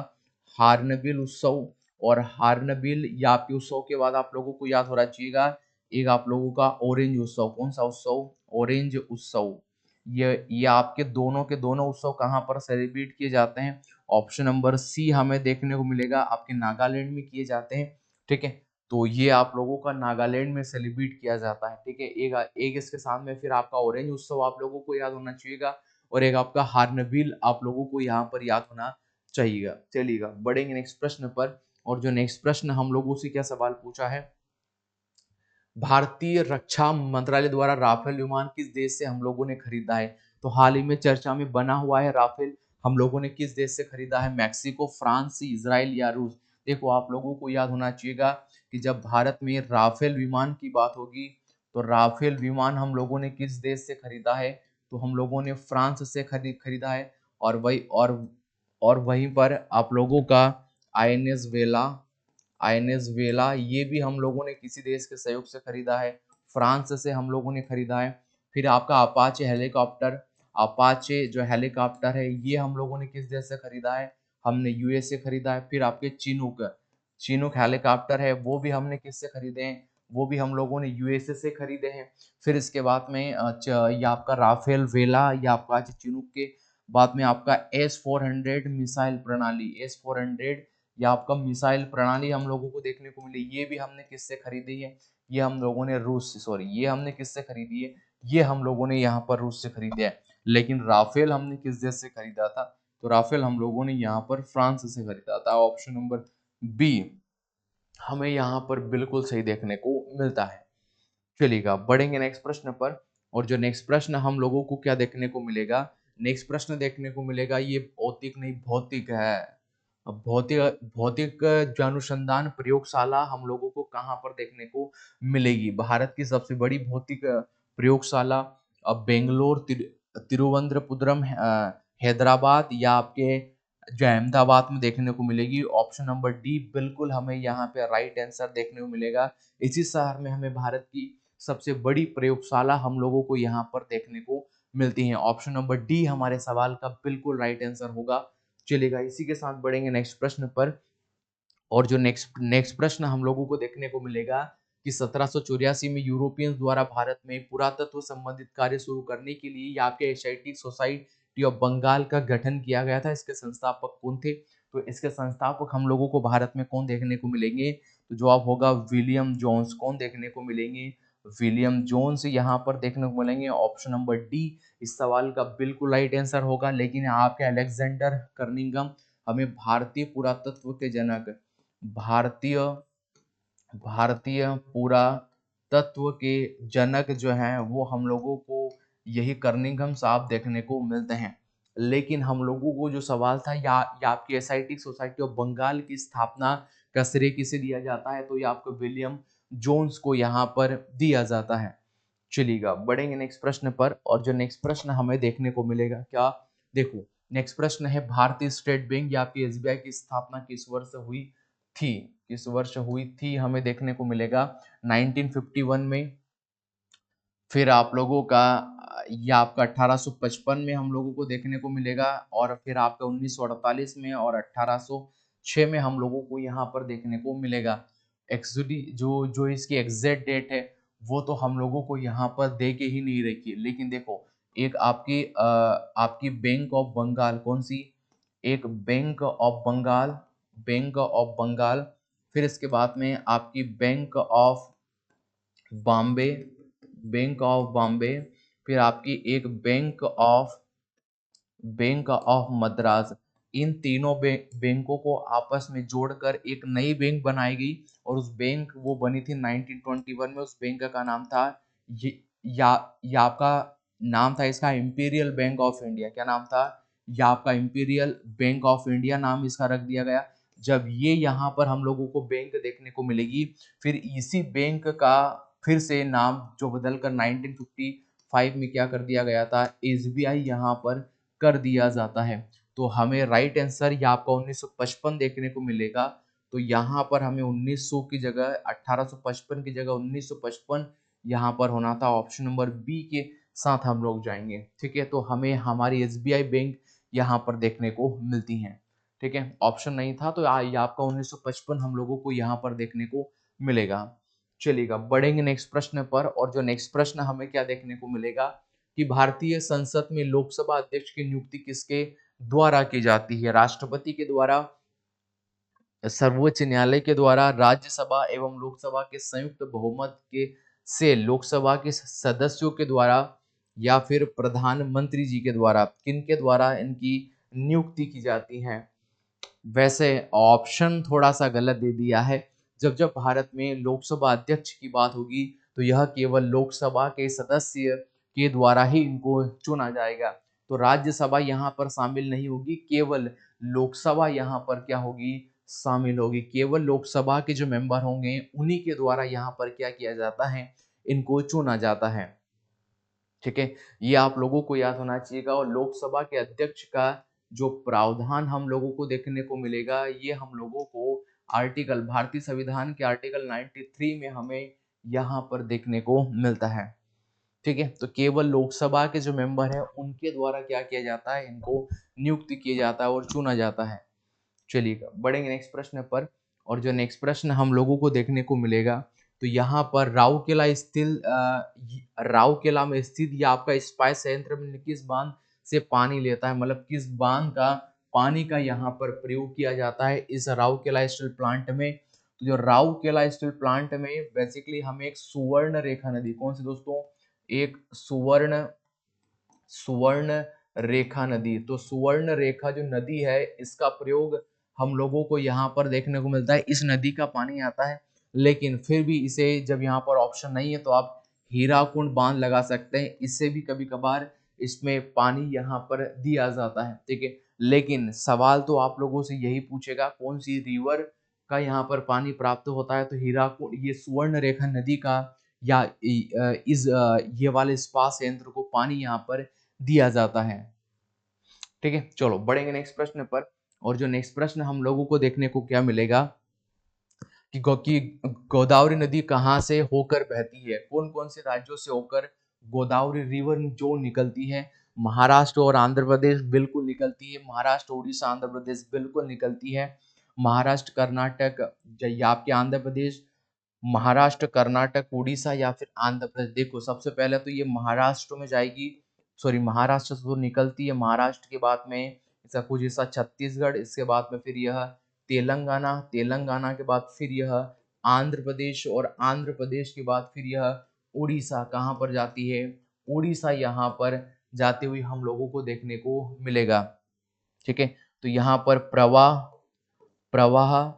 Speaker 1: हार्नबिल उत्सव, और हार्नबिल या आपके उत्सव के बाद आप लोगों को याद होना चाहिएगा एक आप लोगों का ऑरेंज उत्सव, कौन सा उत्सव, ऑरेंज उत्सव, ये आपके दोनों के दोनों उत्सव कहाँ पर सेलिब्रेट किए जाते हैं, ऑप्शन नंबर सी हमें देखने को मिलेगा आपके नागालैंड में किए जाते हैं। ठीक है, तो ये आप लोगों का नागालैंड में सेलिब्रेट किया जाता है। ठीक है, एक इसके साथ में फिर आपका ऑरेंज उत्सव आप लोगों को याद होना चाहिएगा, और एक आपका हार्नबिल आप लोगों को यहाँ पर याद होना चाहिएगा। चलिएगा बढ़ेंगे नेक्स्ट प्रश्न पर, और जो नेक्स्ट प्रश्न हम लोगों से क्या सवाल पूछा है, भारतीय रक्षा मंत्रालय द्वारा राफेल विमान किस देश से हम लोगों ने खरीदा है। तो हाल ही में चर्चा में बना हुआ है, राफेल हम लोगों ने किस देश से खरीदा है, मैक्सिको, फ्रांस, इजराइल या रूस। देखो आप लोगों को याद होना चाहिएगा कि जब भारत में राफेल विमान की बात होगी तो राफेल विमान हम लोगों ने किस देश से खरीदा है, तो हम लोगों ने फ्रांस से खरीदा है। और वहीं पर आप लोगों का आईएनएस वेला, वेला ये भी हम लोगों ने किसी देश के सहयोग से खरीदा है, फ्रांस से हम लोगों ने खरीदा है। फिर आपका अपाचे हेलीकॉप्टर, अपाचे जो हेलीकॉप्टर है ये हम लोगों ने किस देश से खरीदा है, हमने यूएस से खरीदा है। फिर आपके चिनूक, चिनूक हेलीकॉप्टर है वो भी हमने किससे खरीदे हैं, वो भी हम लोगों ने यूएसए से खरीदे हैं। फिर इसके बाद में ये आपका राफेल वेला या आपका चिनूक के बाद में आपका S-400 मिसाइल प्रणाली, S-400 या आपका मिसाइल प्रणाली हम लोगों को देखने को मिली, ये भी हमने किससे खरीदी है, ये हम लोगों ने रूस से, सॉरी ये हमने किससे खरीदी है, ये हम लोगों ने यहाँ पर रूस से खरीदा है। लेकिन राफेल हमने किस देश से खरीदा था, तो राफेल हम लोगों ने यहाँ पर फ्रांस से खरीदा था। ऑप्शन नंबर बी हमें यहाँ पर बिल्कुल सही देखने को मिलता है। चलिएगा बढ़ेंगे नेक्स्ट प्रश्न पर, और जो नेक्स्ट प्रश्न हम लोगों को क्या देखने को मिलेगा, नेक्स्ट प्रश्न देखने को मिलेगा, ये भौतिक नहीं भौतिक है। भौतिक भौतिक जो अनुसंधान प्रयोगशाला हम लोगों को कहाँ पर देखने को मिलेगी, भारत की सबसे बड़ी भौतिक प्रयोगशाला बेंगलोर, तिरुवनंतपुरम, हैदराबाद या आपके जो अहमदाबाद में देखने को मिलेगी। ऑप्शन नंबर डी बिल्कुल हमें यहाँ पे राइट आंसर देखने को मिलेगा। इसी शहर में हमें भारत की सबसे बड़ी प्रयोगशाला हम लोगों को यहाँ पर देखने को मिलती है। ऑप्शन नंबर डी हमारे सवाल का बिल्कुल राइट आंसर होगा। चलेगा इसी के साथ बढ़ेंगे नेक्स्ट प्रश्न पर, और जो नेक्स्ट प्रश्न हम लोगों को देखने को मिलेगा कि 1784 में यूरोपियंस द्वारा भारत में पुरातत्व संबंधित कार्य शुरू करने के लिए यहाँ के एशियाटिक सोसाइटी ऑफ बंगाल का गठन किया गया था। इसके संस्थापक कौन थे, तो इसके संस्थापक हम लोगों को भारत में कौन देखने को मिलेंगे, तो जवाब होगा विलियम जोन्स। कौन देखने को मिलेंगे, विलियम जोन्स यहाँ पर देखने को मिलेंगे। ऑप्शन नंबर डी इस सवाल का बिल्कुल राइट आंसर होगा। लेकिन आपके अलेक्जेंडर कर्निंगम हमें भारतीय पुरातत्व के जनक, भारतीय भारतीय पुरातत्व के जनक जो हैं वो हम लोगों को यही कर्निंघम साहब देखने को मिलते हैं। लेकिन हम लोगों को जो सवाल था या आपकी एशियाटिक सोसाइटी ऑफ बंगाल की स्थापना का श्रेय किसे दिया जाता है, तो ये आपको विलियम जोन्स को यहाँ पर दिया जाता है। चलिएगा बढ़ेंगे नेक्स्ट प्रश्न पर, और जो नेक्स्ट प्रश्न हमें देखने को मिलेगा क्या, देखो नेक्स्ट प्रश्न है भारतीय स्टेट बैंक या आपकी एसबीआई की स्थापना किस वर्ष हुई थी, किस वर्ष हुई थी हमें देखने को मिलेगा 1951 में। फिर आप लोगों का या आपका 1855 में हम लोगों को देखने को मिलेगा, और फिर आपका 1948 में और 1806 में हम लोगों को यहाँ पर देखने को मिलेगा। एक्चुअली जो जो इसकी एग्जैक्ट डेट है वो तो हम लोगों को यहाँ पर दे के ही नहीं रखी है। लेकिन देखो एक आपकी बैंक ऑफ बंगाल, कौन सी, एक bank of Bengal, bank of Bengal, फिर इसके बाद में आपकी bank of Bombay, bank of Bombay, फिर आपकी एक बैंक ऑफ मद्रास, इन तीनों बैंकों को आपस में जोड़कर एक नई बैंक बनाई गई, और उस बैंक वो बनी थी 1921 में। उस बैंक का नाम था या आपका नाम था इसका इंपीरियल बैंक ऑफ इंडिया। क्या नाम था, या आपका इंपीरियल बैंक ऑफ इंडिया नाम इसका रख दिया गया। जब ये यहाँ पर हम लोगों को बैंक देखने को मिलेगी, फिर इसी बैंक का फिर से नाम जो बदलकर 1955 में क्या कर दिया गया था, एसबीआई यहाँ पर कर दिया जाता है। तो हमें राइट आंसर या आपका 1955 देखने को मिलेगा। तो यहाँ पर हमें 1900 की जगह 1855 की जगह 1955 यहाँ पर होना था। ऑप्शन नंबर बी के साथ हम लोग जाएंगे। ठीक है, तो हमें हमारी एसबीआई बैंक यहाँ पर देखने को मिलती है। ठीक है, ऑप्शन नहीं था तो ये आपका 1955 हम लोगों को यहाँ पर देखने को मिलेगा। चलिएगा बढ़ेंगे नेक्स्ट प्रश्न पर। और जो नेक्स्ट प्रश्न हमें क्या देखने को मिलेगा कि भारतीय संसद में लोकसभा अध्यक्ष की नियुक्ति किसके द्वारा की जाती है? राष्ट्रपति के द्वारा, सर्वोच्च न्यायालय के द्वारा, राज्यसभा एवं लोकसभा के संयुक्त बहुमत के से लोकसभा के सदस्यों के द्वारा, या फिर प्रधानमंत्री जी के द्वारा? किनके द्वारा इनकी नियुक्ति की जाती है? वैसे ऑप्शन थोड़ा सा गलत दे दिया है। जब जब भारत में लोकसभा अध्यक्ष की बात होगी तो यह केवल लोकसभा के सदस्य के द्वारा ही इनको चुना जाएगा। तो राज्यसभा यहाँ पर शामिल नहीं होगी, केवल लोकसभा यहाँ पर क्या होगी, शामिल होगी। केवल लोकसभा के जो मेंबर होंगे उन्हीं के द्वारा यहाँ पर क्या किया जाता है, इनको चुना जाता है। ठीक है, ये आप लोगों को याद होना चाहिएगा। और लोकसभा के अध्यक्ष का जो प्रावधान हम लोगों को देखने को मिलेगा, ये हम लोगों को आर्टिकल, भारतीय संविधान के आर्टिकल 93 में हमें यहाँ पर देखने को मिलता है। ठीक है, तो केवल लोकसभा के जो मेंबर है उनके द्वारा क्या किया जाता है, इनको नियुक्त किया जाता है और चुना जाता है। चलिएगा बढ़ेंगे नेक्स्ट प्रश्न पर। और जो नेक्स्ट प्रश्न हम लोगों को देखने को मिलेगा, तो यहाँ पर राउरकेला में स्थित ये आपका स्पाइस संयंत्र में किस बांध से पानी लेता है, मतलब किस बांध का पानी का यहाँ पर प्रयोग किया जाता है इस राउरकेला स्टील प्लांट में? तो जो राउरकेला स्टील प्लांट में बेसिकली हमें एक सुवर्ण रेखा नदी, कौन सी दोस्तों, एक सुवर्ण रेखा नदी, तो सुवर्ण रेखा जो नदी है इसका प्रयोग हम लोगों को यहाँ पर देखने को मिलता है। इस नदी का पानी आता है, लेकिन फिर भी इसे जब यहाँ पर ऑप्शन नहीं है तो आप हीराकुंड बांध लगा सकते हैं, इससे भी कभी कभार इसमें पानी यहाँ पर दिया जाता है। ठीक है, लेकिन सवाल तो आप लोगों से यही पूछेगा कौन सी रिवर का यहाँ पर पानी प्राप्त होता है, तो हीराकुंड, ये सुवर्ण रेखा नदी का या ये वाले इस्पात संयंत्र को पानी यहाँ पर दिया जाता है। ठीक है, चलो बढ़ेंगे नेक्स्ट प्रश्न पर। और जो नेक्स्ट प्रश्न हम लोगों को देखने को क्या मिलेगा कि गोदावरी नदी कहाँ से होकर बहती है? कौन कौन से राज्यों से होकर गोदावरी रिवर जो निकलती है? महाराष्ट्र और आंध्र प्रदेश बिल्कुल निकलती है, महाराष्ट्र, उड़ीसा, आंध्र प्रदेश बिल्कुल निकलती है। महाराष्ट्र, कर्नाटक, आपके आंध्र प्रदेश, महाराष्ट्र, कर्नाटक, उड़ीसा या फिर आंध्र प्रदेश। देखो सबसे पहले तो ये महाराष्ट्र में जाएगी, सॉरी महाराष्ट्र से तो निकलती है, महाराष्ट्र के बाद में इसका कुछ हिस्सा छत्तीसगढ़, इसके बाद में फिर यह तेलंगाना, तेलंगाना के बाद फिर यह आंध्र प्रदेश, और आंध्र प्रदेश के बाद फिर यह उड़ीसा। कहाँ पर जाती है? उड़ीसा यहाँ पर जाती हुई हम लोगों को देखने को मिलेगा। ठीक है, तो यहाँ पर प्रवाह,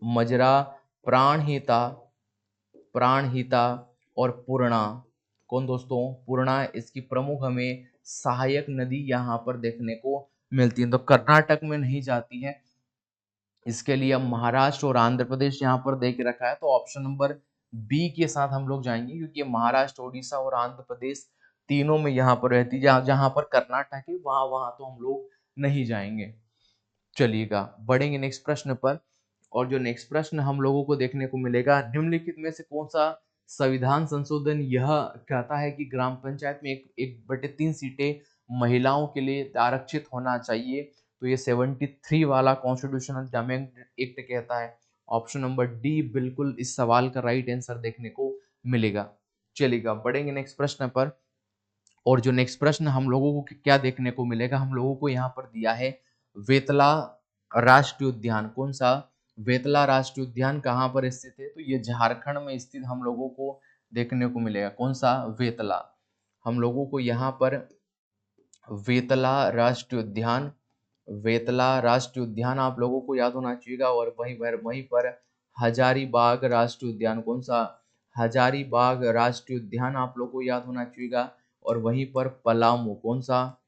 Speaker 1: मजरा, प्राणहिता और पूर्णा। कौन दोस्तों? पूर्णा इसकी प्रमुख हमें सहायक नदी यहाँ पर देखने को मिलती है। तो कर्नाटक में नहीं जाती है, इसके लिए हम महाराष्ट्र और आंध्र प्रदेश यहाँ पर देख रखा है, तो ऑप्शन नंबर बी के साथ हम लोग जाएंगे, क्योंकि महाराष्ट्र, उड़ीसा और आंध्र प्रदेश तीनों में यहाँ पर रहती है। जहाँ पर कर्नाटक है वहां तो हम लोग नहीं जाएंगे। चलिएगा बढ़ेंगे नेक्स्ट प्रश्न पर। और जो नेक्स्ट प्रश्न हम लोगों को देखने को मिलेगा, निम्नलिखित में से कौन सा संविधान संशोधन यह कहता है कि ग्राम पंचायत में 1/3 सीटें महिलाओं के लिए आरक्षित होना चाहिए? तो ये 73 वाला कॉन्स्टिट्यूशनल अमेंडमेंट एक्ट कहता है। ऑप्शन नंबर डी बिल्कुल इस सवाल का राइट आंसर देखने को मिलेगा। चलिएगा बढ़ेंगे नेक्स्ट प्रश्न पर। और जो नेक्स्ट प्रश्न हम लोगों को क्या देखने को मिलेगा, हम लोगों को यहाँ पर दिया है वेतला राष्ट्रीय उद्यान। कौन सा? वेतला राष्ट्रीय उद्यान कहाँ पर स्थित है? तो ये झारखंड में स्थित हम लोगों को देखने को मिलेगा। कौन सा? वेतला। हम लोगों को यहाँ पर वेतला राष्ट्रीय उद्यान, वेतला राष्ट्रीय उद्यान आप लोगों को याद होना चाहिए। और वहीं पर हजारीबाग राष्ट्रीय उद्यान। कौन सा? हजारीबाग राष्ट्रीय उद्यान आप लोगों को याद होना चाहिए। और वहीं पर पलामू, कौन सा?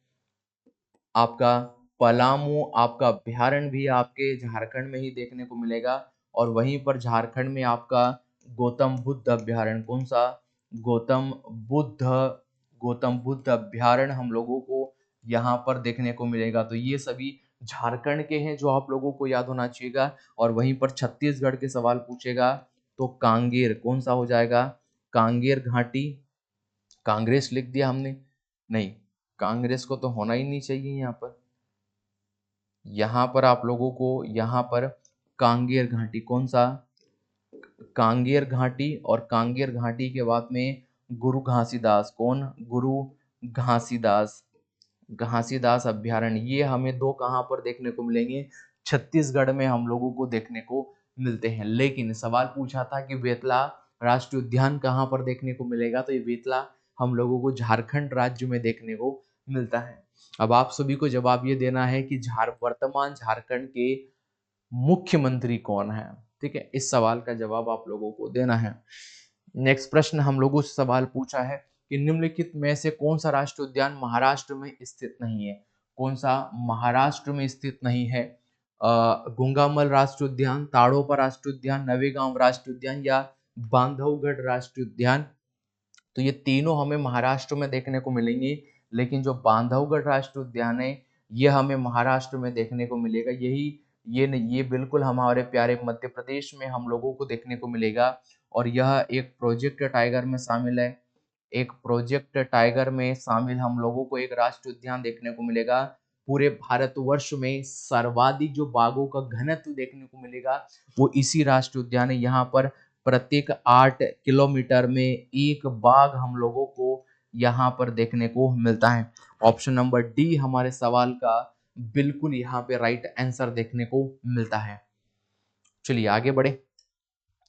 Speaker 1: आपका पलामू आपका अभ्यारण्य भी आपके झारखंड में ही देखने को मिलेगा। और वहीं पर झारखंड में आपका गौतम बुद्ध अभ्यारण्य। कौन सा? गौतम बुद्ध अभ्यारण्य हम लोगों को यहाँ पर देखने को मिलेगा। तो ये सभी झारखंड के हैं जो आप लोगों को याद होना चाहिए। और वहीं पर छत्तीसगढ़ के सवाल पूछेगा तो कांगेर, कौन सा हो जाएगा? कांगेर घाटी। कांग्रेस लिख दिया हमने, नहीं, कांग्रेस को तो होना ही नहीं चाहिए यहाँ पर आप लोगों को यहाँ पर कांगेर घाटी। कौन सा? कांगेर घाटी, और कांगेर घाटी के बाद में गुरु घासीदास, कौन, गुरु घासीदास, घासीदास अभ्यारण्य। ये हमें दो कहाँ पर देखने को मिलेंगे, छत्तीसगढ़ में हम लोगों को देखने को मिलते हैं। लेकिन सवाल पूछा था कि बेतला राष्ट्रीय उद्यान कहाँ पर देखने को मिलेगा, तो ये बेतला हम लोगों को झारखंड राज्य में देखने को मिलता है। अब आप सभी को जवाब ये देना है कि वर्तमान झारखंड के मुख्यमंत्री कौन है। ठीक है, इस सवाल का जवाब आप लोगों को देना है। नेक्स्ट प्रश्न हम लोगों से सवाल पूछा है कि निम्नलिखित में से कौन सा राष्ट्रीय उद्यान महाराष्ट्र में स्थित नहीं है। कौन सा महाराष्ट्र में स्थित नहीं है? गुंगामल राष्ट्रीय उद्यान, ताड़ोपा राष्ट्रीय उद्यान, नवेगांव राष्ट्रीय उद्यान या बांधवगढ़ राष्ट्रीय उद्यान। तो ये तीनों हमें महाराष्ट्र में देखने को मिलेंगे, लेकिन जो बांधवगढ़ राष्ट्रीय उद्यान है ये हमें महाराष्ट्र में देखने को मिलेगा। ये बिल्कुल हमारे प्यारे मध्य प्रदेश में हम लोगों को देखने को मिलेगा, और यह एक प्रोजेक्ट टाइगर में शामिल है। एक प्रोजेक्ट टाइगर में शामिल हम लोगों को एक राष्ट्रीय उद्यान देखने को मिलेगा। पूरे भारतवर्ष में सर्वाधिक जो बाघों का घनत्व देखने को मिलेगा वो इसी राष्ट्रीय उद्यान है। यहाँ पर प्रत्येक 8 किलोमीटर में एक बाघ हम लोगों को यहाँ पर देखने को मिलता है। ऑप्शन नंबर डी हमारे सवाल का बिल्कुल यहाँ पे राइट आंसर देखने को मिलता है। चलिए आगे बढ़े,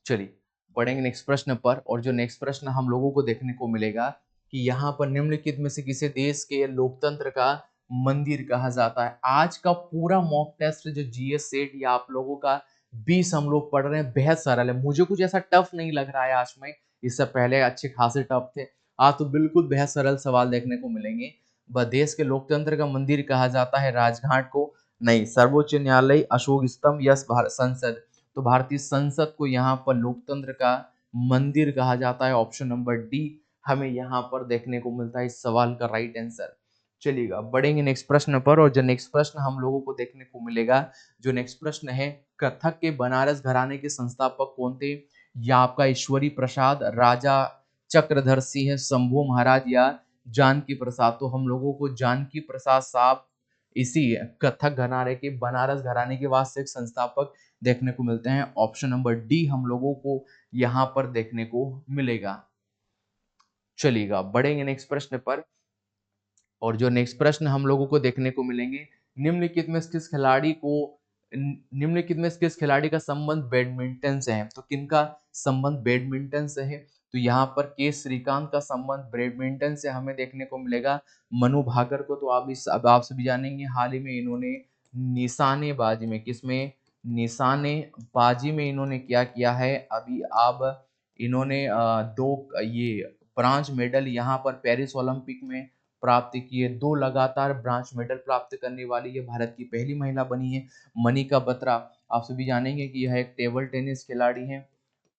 Speaker 1: चलिए पढ़ेंगे नेक्स्ट प्रश्न पर। और जो नेक्स्ट प्रश्न हम लोगों को देखने को मिलेगा कि यहाँ पर निम्नलिखित में से किसे देश के लोकतंत्र का मंदिर कहा जाता है। आज का पूरा मॉक टेस्ट जो जीएस सेट या आप लोगों का 20 हम लोग पढ़ रहे हैं बेहद सरल है। मुझे कुछ ऐसा टफ नहीं लग रहा है आज में, इससे पहले अच्छे खासे टफ थे। आज तो बिल्कुल बेहद सरल सवाल देखने को मिलेंगे। देश के लोकतंत्र का मंदिर कहा जाता है राजघाट को, नहीं, सर्वोच्च न्यायालय, अशोक स्तंभ या संसद। तो भारतीय संसद को यहाँ पर लोकतंत्र का मंदिर कहा जाता है। ऑप्शन नंबर डी हमें यहाँ पर देखने को मिलता है इस सवाल का राइट आंसर। चलिएगा बढ़ेंगे नेक्स्ट प्रश्न पर। और जो नेक्स्ट प्रश्न हम लोगों को देखने को मिलेगा, जो नेक्स्ट प्रश्न है, कथक के बनारस घराने के संस्थापक कौन थे? या आपका ईश्वरी प्रसाद, राजा चक्रधर सिंह, शंभू महाराज या जानकी प्रसाद। तो हम लोगों को जानकी प्रसाद साहब इसी कथक घराने के, बनारस घराने के वास्तविक संस्थापक देखने को मिलते हैं। ऑप्शन नंबर डी हम लोगों को यहां पर देखने को मिलेगा। चलिएगा बढ़ेंगे नेक्स्ट प्रश्न पर। और जो नेक्स्ट प्रश्न हम लोगों को देखने को मिलेंगे, निम्नलिखित में किस खिलाड़ी का संबंध बैडमिंटन से है? तो किनका संबंध बैडमिंटन से है? तो यहाँ पर के श्रीकांत का संबंध बैडमिंटन से हमें देखने को मिलेगा। मनु भाकर को तो आप सभी जानेंगे, हाल ही में इन्होंने निशानेबाजी में, किसमें, निशानेबाजी में इन्होंने क्या किया है, अभी आप इन्होंने 2 ये ब्रांज मेडल यहाँ पर पेरिस ओलंपिक में प्राप्त किए। 2 लगातार ब्रांज मेडल प्राप्त करने वाली ये भारत की पहली महिला बनी है। मनिका बत्रा, आप सभी जानेंगे कि यह एक टेबल टेनिस खिलाड़ी है।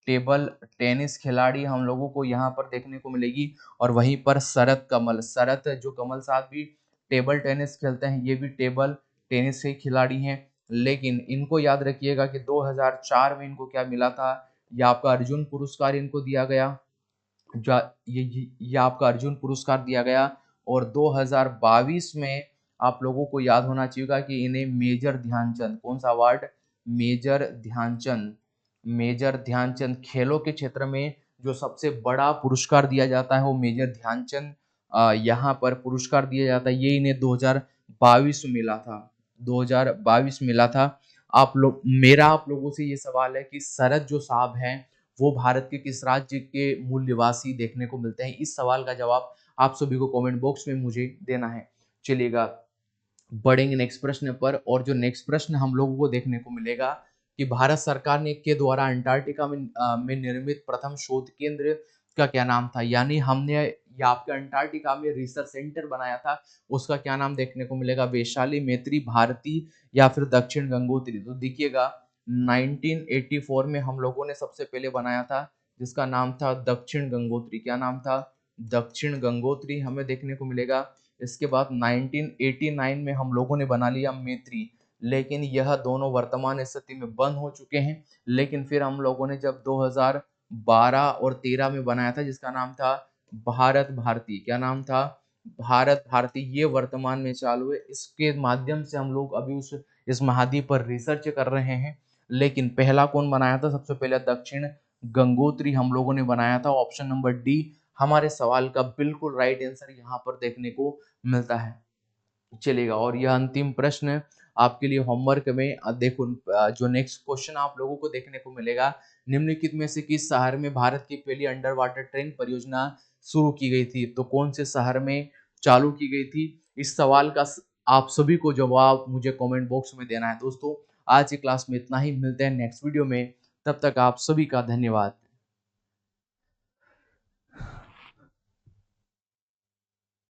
Speaker 1: टेबल टेनिस खिलाड़ी हम लोगों को यहाँ पर देखने को मिलेगी। और वहीं पर शरत जो कमल साहब भी टेबल टेनिस खेलते हैं, ये भी टेबल टेनिस के खिलाड़ी हैं। लेकिन इनको याद रखिएगा कि 2004 में इनको क्या मिला था, या आपका अर्जुन पुरस्कार इनको दिया गया, ये आपका अर्जुन पुरस्कार दिया गया। और 2022 में आप लोगों को याद होना चाहिए कि इन्हें मेजर ध्यानचंद, कौन सा अवार्ड, मेजर ध्यानचंद खेलों के क्षेत्र में जो सबसे बड़ा पुरस्कार दिया जाता है वो मेजर ध्यानचंद यहाँ पर पुरस्कार दिया जाता है। ये इन्हें 2022 में मिला था, 2022 मिला था। मेरा आप लोगों से ये सवाल है कि शरद जो साहब हैं वो भारत के किस राज्य के मूल निवासी देखने को मिलते हैं? इस सवाल का जवाब आप सभी को कमेंट बॉक्स में मुझे देना है। चलिएगा बढ़ेंगे नेक्स्ट प्रश्न पर। और जो नेक्स्ट प्रश्न हम लोगों को देखने को मिलेगा कि भारत सरकार ने के द्वारा अंटार्कटिका में निर्मित प्रथम शोध केंद्र का क्या नाम था? यानी हमने आपके अंटार्कटिका में रिसर्च सेंटर बनाया था, उसका क्या नाम देखने को मिलेगा? वैशाली, मैत्री, भारती या फिर दक्षिण गंगोत्री। तो देखिएगा 1984 में हम लोगों ने सबसे पहले बनाया था, जिसका नाम था दक्षिण गंगोत्री। क्या नाम था? दक्षिण गंगोत्री हमें देखने को मिलेगा। इसके बाद 1989 में हम लोगों ने बना लिया मैत्री, लेकिन यह दोनों वर्तमान स्थिति में बंद हो चुके हैं। लेकिन फिर हम लोगों ने जब 2012 और 13 में बनाया था, जिसका नाम था भारत भारती। क्या नाम था? भारत भारती। ये वर्तमान में चालू है, इसके माध्यम से हम लोग अभी इस महाद्वीप पर रिसर्च कर रहे हैं। लेकिन पहला कौन बनाया था? सबसे पहले दक्षिण गंगोत्री हम लोगों ने बनाया था। ऑप्शन नंबर डी हमारे सवाल का बिल्कुल राइट आंसर यहाँ पर देखने को मिलता है। चलेगा, और यह अंतिम प्रश्न आपके लिए होमवर्क में देखो, जो नेक्स्ट क्वेश्चन आप लोगों को देखने को मिलेगा, निम्नलिखित में से किस शहर में भारत की पहली अंडर वाटर ट्रेन परियोजना शुरू की गई थी? तो कौन से शहर में चालू की गई थी? इस सवाल का आप सभी को जवाब मुझे कमेंट बॉक्स में देना है। दोस्तों आज की क्लास में इतना ही, मिलते हैं नेक्स्ट वीडियो में, तब तक आप सभी का धन्यवाद।